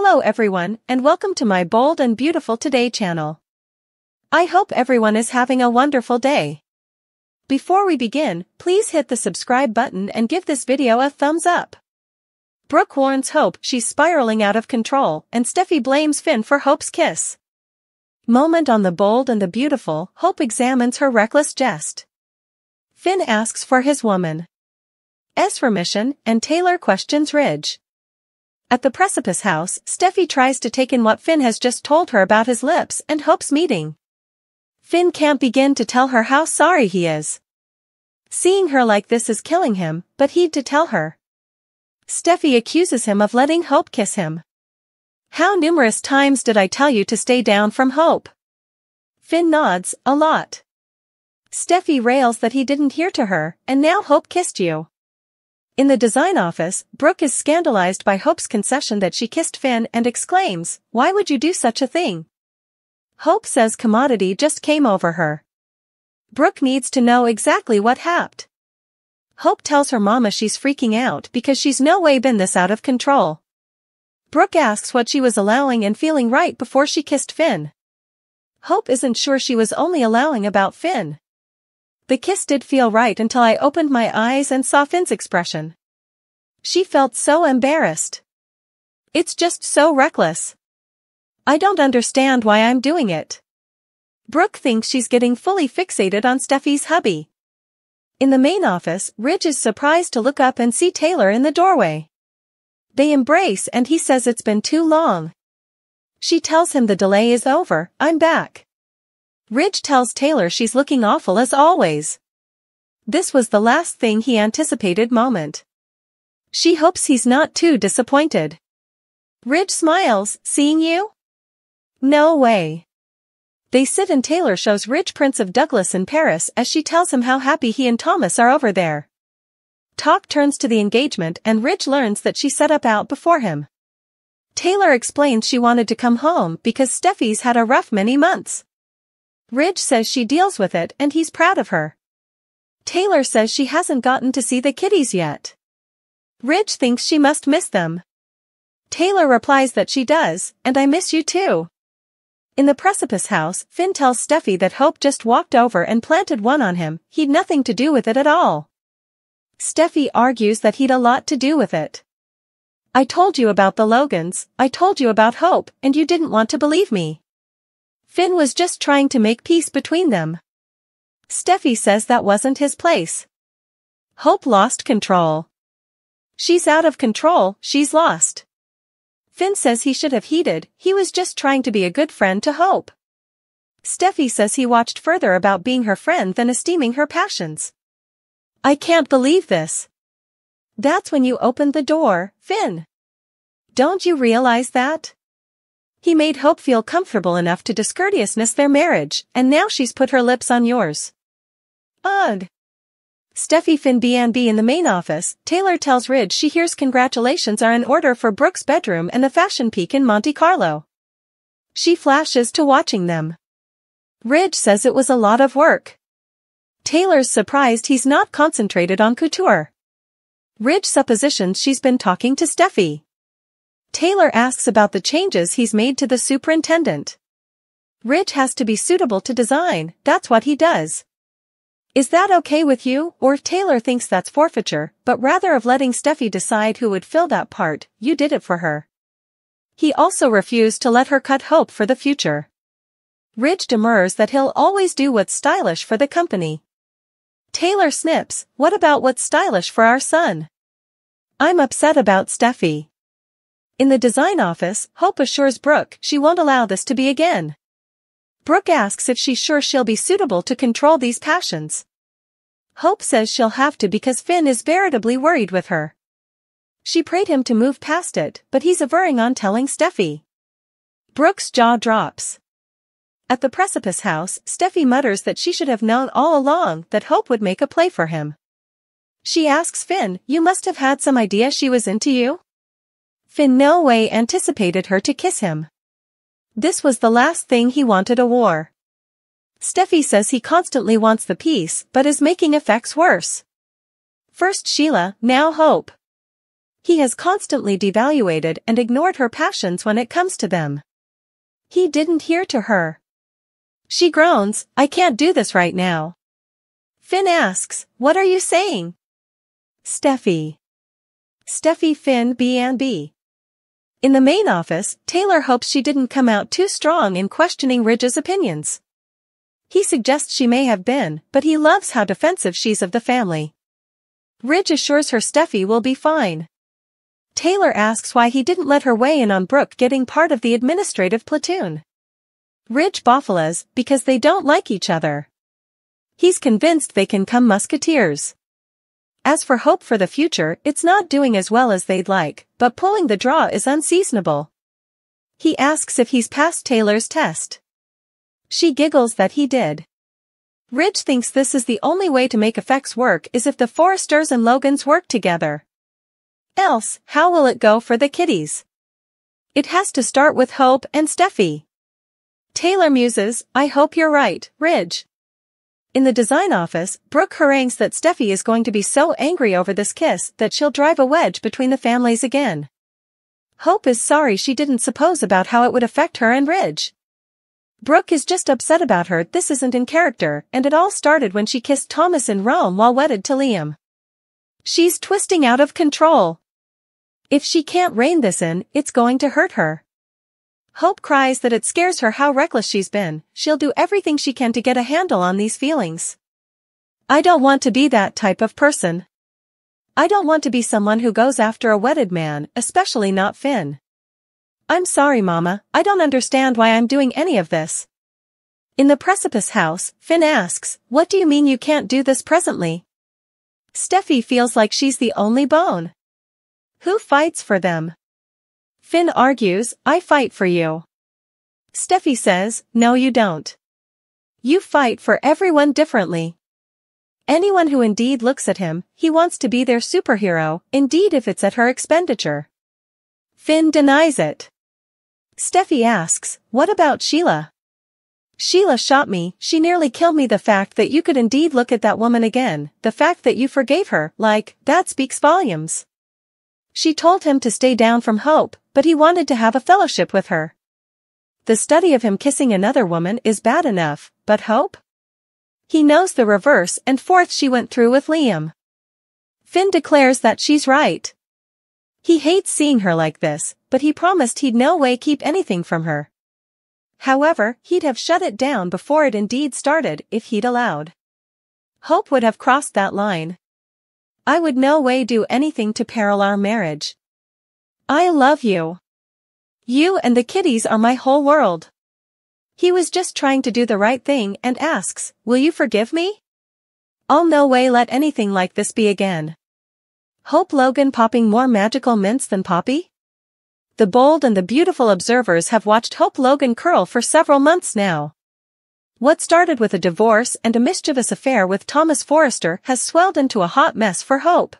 Hello everyone, and welcome to my Bold and Beautiful Today channel. I hope everyone is having a wonderful day. Before we begin, please hit the subscribe button and give this video a thumbs up. Brooke warns Hope she's spiraling out of control, and Steffy blames Finn for Hope's kiss. Moment on the Bold and the Beautiful, Hope examines her reckless jest. Finn asks for his woman's permission, and Taylor questions Ridge. At the Precipice house, Steffy tries to take in what Finn has just told her about his lips and Hope's meeting. Finn can't begin to tell her how sorry he is. Seeing her like this is killing him, but he'd to tell her. Steffy accuses him of letting Hope kiss him. How numerous times did I tell you to stay down from Hope? Finn nods, a lot. Steffy rails that he didn't hear to her, and now Hope kissed you. In the design office, Brooke is scandalized by Hope's concession that she kissed Finn and exclaims, "Why would you do such a thing?" Hope says commodity just came over her. Brooke needs to know exactly what happened. Hope tells her mama she's freaking out because she's no way been this out of control. Brooke asks what she was allowing and feeling right before she kissed Finn. Hope isn't sure she was only allowing about Finn. The kiss did feel right until I opened my eyes and saw Finn's expression. She felt so embarrassed. It's just so reckless. I don't understand why I'm doing it. Brooke thinks she's getting fully fixated on Steffy's hubby. In the main office, Ridge is surprised to look up and see Taylor in the doorway. They embrace and he says it's been too long. She tells him the delay is over, I'm back. Ridge tells Taylor she's looking awful as always. This was the last thing he anticipated moment. She hopes he's not too disappointed. Ridge smiles, seeing you? No way. They sit and Taylor shows Ridge prints of Douglas in Paris as she tells him how happy he and Thomas are over there. Talk turns to the engagement and Ridge learns that she set up out before him. Taylor explains she wanted to come home because Steffy's had a rough many months. Ridge says she deals with it and he's proud of her. Taylor says she hasn't gotten to see the kiddies yet. Ridge thinks she must miss them. Taylor replies that she does, and I miss you too. In the Precipice house, Finn tells Steffy that Hope just walked over and planted one on him, he'd nothing to do with it at all. Steffy argues that he'd a lot to do with it. I told you about the Logans, I told you about Hope, and you didn't want to believe me. Finn was just trying to make peace between them. Steffy says that wasn't his place. Hope lost control. She's out of control, she's lost. Finn says he should have heeded, he was just trying to be a good friend to Hope. Steffy says he watched further about being her friend than esteeming her passions. I can't believe this. That's when you opened the door, Finn. Don't you realize that? He made Hope feel comfortable enough to discourteousness their marriage, and now she's put her lips on yours. Ugh. Steffy Finn B&B in the main office, Taylor tells Ridge she hears congratulations are in order for Brooke's bedroom and the fashion peak in Monte Carlo. She flashes to watching them. Ridge says it was a lot of work. Taylor's surprised he's not concentrated on couture. Ridge suppositions she's been talking to Steffy. Taylor asks about the changes he's made to the superintendent. Ridge has to be suitable to design, that's what he does. Is that okay with you, or if Taylor thinks that's forfeiture, but rather of letting Steffy decide who would fill that part, you did it for her. He also refused to let her cut Hope for the future. Ridge demurs that he'll always do what's stylish for the company. Taylor snips, what about what's stylish for our son? I'm upset about Steffy. In the design office, Hope assures Brooke she won't allow this to be again. Brooke asks if she's sure she'll be suitable to control these passions. Hope says she'll have to because Finn is veritably worried with her. She prayed him to move past it, but he's averring on telling Steffy. Brooke's jaw drops. At the Precipice house, Steffy mutters that she should have known all along that Hope would make a play for him. She asks Finn, you must have had some idea she was into you? Finn no way anticipated her to kiss him. This was the last thing he wanted, a war. Steffy says he constantly wants the peace but is making effects worse. First Sheila, now Hope. He has constantly devaluated and ignored her passions when it comes to them. He didn't hear to her. She groans, "I can't do this right now." Finn asks, "What are you saying?" Steffy. Steffy Finn B&B. In the main office, Taylor hopes she didn't come out too strong in questioning Ridge's opinions. He suggests she may have been, but he loves how defensive she's of the family. Ridge assures her Steffy will be fine. Taylor asks why he didn't let her weigh in on Brooke getting part of the administrative platoon. Ridge boffles, because they don't like each other. He's convinced they can come musketeers. As for Hope for the future, it's not doing as well as they'd like, but pulling the draw is unseasonable. He asks if he's passed Taylor's test. She giggles that he did. Ridge thinks this is the only way to make effects work is if the Forresters and Logans work together. Else, how will it go for the kiddies? It has to start with Hope and Steffy. Taylor muses, "I hope you're right, Ridge." In the design office, Brooke harangues that Steffy is going to be so angry over this kiss that she'll drive a wedge between the families again. Hope is sorry she didn't suppose about how it would affect her and Ridge. Brooke is just upset about her. This isn't in character, and it all started when she kissed Thomas in Rome while wedded to Liam. She's twisting out of control. If she can't rein this in, it's going to hurt her. Hope cries that it scares her how reckless she's been. She'll do everything she can to get a handle on these feelings. "I don't want to be that type of person. I don't want to be someone who goes after a wedded man, especially not Finn. I'm sorry, Mama, I don't understand why I'm doing any of this." In the precipice house, Finn asks, "What do you mean you can't do this presently?" Steffy feels like she's the only bone. Who fights for them? Finn argues, "I fight for you." Steffy says, "No you don't. You fight for everyone differently. Anyone who indeed looks at him, he wants to be their superhero, indeed if it's at her expenditure." Finn denies it. Steffy asks, "What about Sheila?" "Sheila shot me, she nearly killed me. The fact that you could indeed look at that woman again, the fact that you forgave her, that speaks volumes." She told him to stay down from Hope, but he wanted to have a fellowship with her. The study of him kissing another woman is bad enough, but Hope? He knows the reverse, and fourth she went through with Liam. Finn declares that she's right. He hates seeing her like this, but he promised he'd no way keep anything from her. However, he'd have shut it down before it indeed started if he'd allowed. Hope would have crossed that line. "I would no way do anything to peril our marriage. I love you. You and the kiddies are my whole world." He was just trying to do the right thing and asks, "Will you forgive me? I'll no way let anything like this be again." Hope Logan popping more magical mints than Poppy? The bold and the beautiful observers have watched Hope Logan curl for several months now. What started with a divorce and a mischievous affair with Thomas Forrester has swelled into a hot mess for Hope.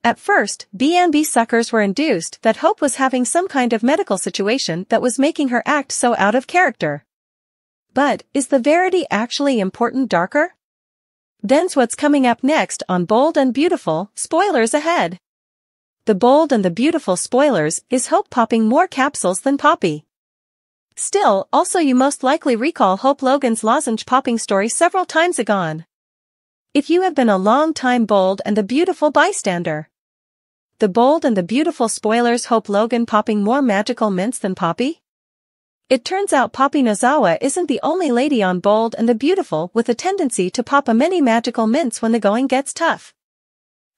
At first, B&B suckers were induced that Hope was having some kind of medical situation that was making her act so out of character. But, is the verity actually important darker? Then's what's coming up next on Bold and Beautiful, spoilers ahead. The Bold and the Beautiful spoilers is Hope popping more capsules than Poppy. Still, also you most likely recall Hope Logan's lozenge popping story several times agone. If you have been a long-time Bold and the Beautiful bystander. The Bold and the Beautiful spoilers Hope Logan popping more magical mints than Poppy? It turns out Poppy Nozawa isn't the only lady on Bold and the Beautiful with a tendency to pop a many magical mints when the going gets tough.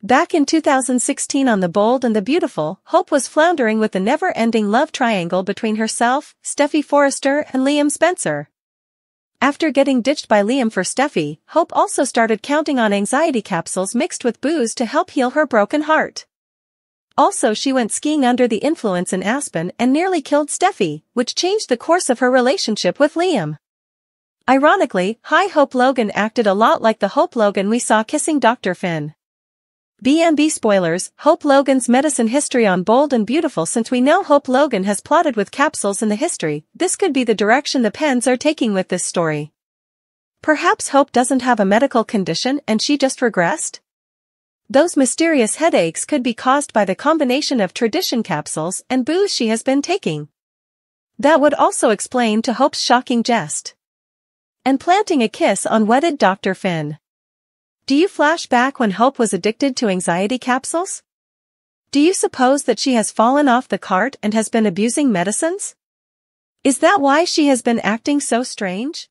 Back in 2016 on The Bold and the Beautiful, Hope was floundering with the never-ending love triangle between herself, Steffy Forrester and Liam Spencer. After getting ditched by Liam for Steffy, Hope also started counting on anxiety capsules mixed with booze to help heal her broken heart. Also she went skiing under the influence in Aspen and nearly killed Steffy, which changed the course of her relationship with Liam. Ironically, Hope Logan acted a lot like the Hope Logan we saw kissing Dr. Finn. B&B spoilers, Hope Logan's medicine history on Bold and Beautiful. Since we know Hope Logan has plotted with capsules in the history, this could be the direction the pens are taking with this story. Perhaps Hope doesn't have a medical condition and she just regressed? Those mysterious headaches could be caused by the combination of tradition capsules and booze she has been taking. That would also explain to Hope's shocking jest. And planting a kiss on wedded Dr. Finn. Do you flash back when Hope was addicted to anxiety capsules? Do you suppose that she has fallen off the cart and has been abusing medicines? Is that why she has been acting so strange?